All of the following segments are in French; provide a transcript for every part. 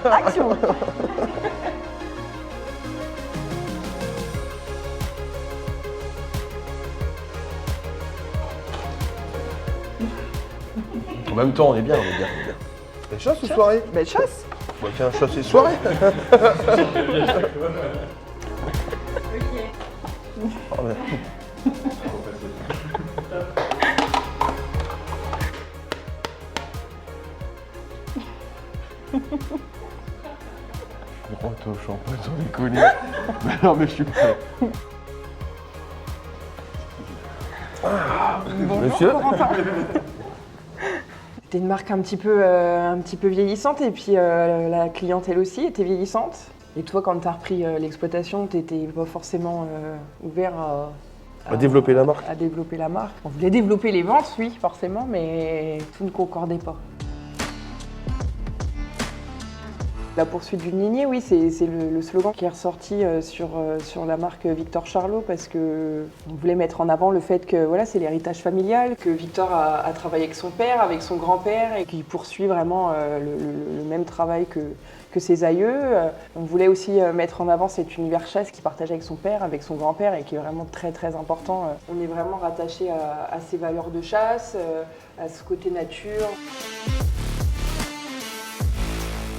Action. En même temps, on est bien, on est bien. On est bien. Belle chasse ou soirée? Belle chasse. Bah tiens, chasse et soirée. Oh, mais... Droit au shampoing, sans déconner. Mais non, mais je suis prêt. Bonjour, Monsieur. Corentin. C'était une marque un petit peu vieillissante et puis la clientèle aussi était vieillissante. Et toi, quand tu as repris l'exploitation, tu n'étais pas forcément ouvert À développer la marque. à développer la marque. On voulait développer les ventes, oui, forcément, mais tout ne concordait pas. La poursuite d'une lignée, oui, c'est le slogan qui est ressorti sur la marque Victor Charlot parce qu'on voulait mettre en avant le fait que voilà, c'est l'héritage familial, que Victor a travaillé avec son père, avec son grand-père et qu'il poursuit vraiment le même travail que ses aïeux. On voulait aussi mettre en avant cet univers chasse qu'il partageait avec son père, avec son grand-père et qui est vraiment très très important. On est vraiment rattaché à ces valeurs de chasse, à ce côté nature.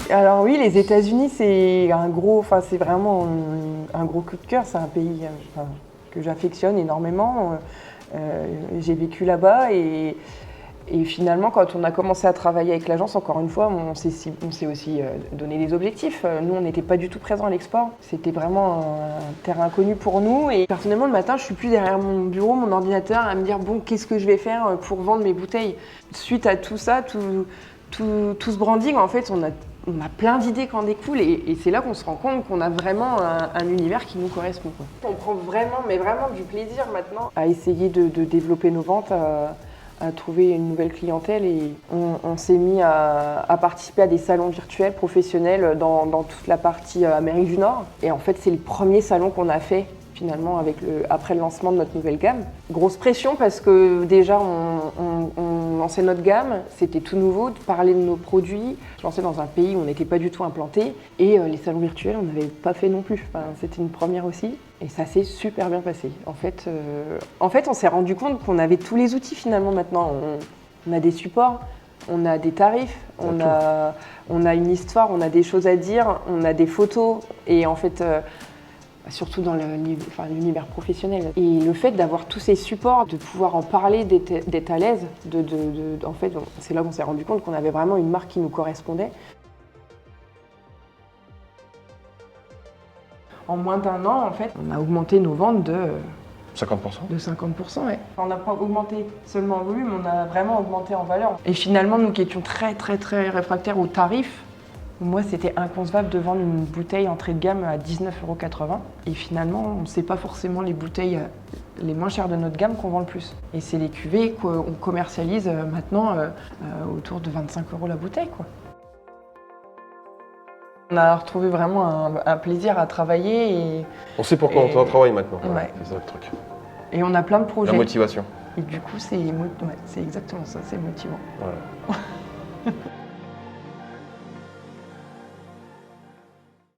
Alors oui, les États-Unis, c'est vraiment un gros coup de cœur. C'est un pays que j'affectionne énormément. J'ai vécu là-bas et finalement, quand on a commencé à travailler avec l'agence, encore une fois, on s'est aussi donné des objectifs. Nous, on n'était pas du tout présents à l'export. C'était vraiment un terrain inconnu pour nous. Et personnellement, le matin, je suis plus derrière mon bureau, mon ordinateur, à me dire bon, qu'est-ce que je vais faire pour vendre mes bouteilles. Suite à tout ça, tout ce branding, en fait, on a plein d'idées qui en découlent et c'est là qu'on se rend compte qu'on a vraiment un univers qui nous correspond, quoi. On prend vraiment du plaisir maintenant à essayer de développer nos ventes, à trouver une nouvelle clientèle et on s'est mis à participer à des salons virtuels professionnels dans toute la partie Amérique du Nord. Et en fait, c'est le premier salon qu'on a fait finalement après le lancement de notre nouvelle gamme. Grosse pression parce que déjà on lançait notre gamme, c'était tout nouveau de parler de nos produits. Je lançais dans un pays où on n'était pas du tout implanté et les salons virtuels on n'avait pas fait non plus. Enfin, c'était une première aussi et ça s'est super bien passé. En fait, on s'est rendu compte qu'on avait tous les outils finalement maintenant. On a des supports, on a des tarifs, on a une histoire, on a des choses à dire, on a des photos et en fait surtout dans l'univers professionnel. Et le fait d'avoir tous ces supports, de pouvoir en parler, d'être à l'aise, en fait, c'est là qu'on s'est rendu compte qu'on avait vraiment une marque qui nous correspondait. En moins d'un an, en fait, on a augmenté nos ventes de 50%. De 50%, ouais. On n'a pas augmenté seulement en volume, on a vraiment augmenté en valeur. Et finalement, nous qui étions très réfractaires aux tarifs, moi, c'était inconcevable de vendre une bouteille entrée de gamme à 19,80 €. Et finalement, c'est pas forcément les bouteilles les moins chères de notre gamme qu'on vend le plus. Et c'est les cuvées qu'on commercialise maintenant autour de 25 € la bouteille, quoi. On a retrouvé vraiment un plaisir à travailler. On sait pourquoi on travaille maintenant. Ouais. C'est ça le truc. Et on a plein de projets. La motivation. Et du coup, c'est exactement ça, c'est motivant. Voilà.